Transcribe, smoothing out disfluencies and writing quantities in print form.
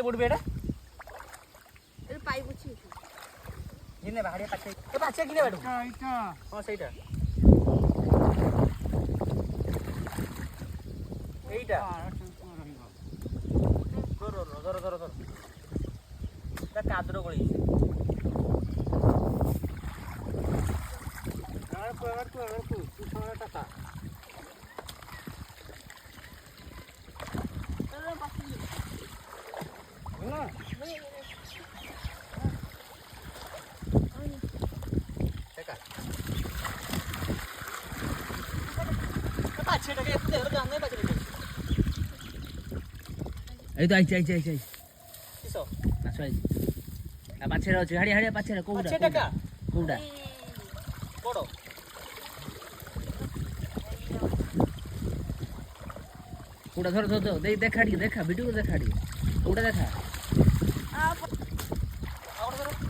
পড়বে এটা এর পাই বুঝছি জিনে বাহারে পাচ্ছে তো পাচ্ছে কিনে বেটো এইটা হ্যাঁ সেইটা এইটা ধরো ধরো ধরো ধরো তা কাদরো গড়িয়েছে আর কো 200 টাকা না টাকা পাচ্ছে টাকা একটু দেখো দাম নেই পাচ্ছে এই তো আইছে কিসো আসো আইছে পাঁচের আছে হাড়ি হাড়ি পাঁচের কোউডা পাচ্ছে টাকা কোউডা বড় কোউডা ধরো দেখা ভিডিও দেখা কোউডা দেখা আ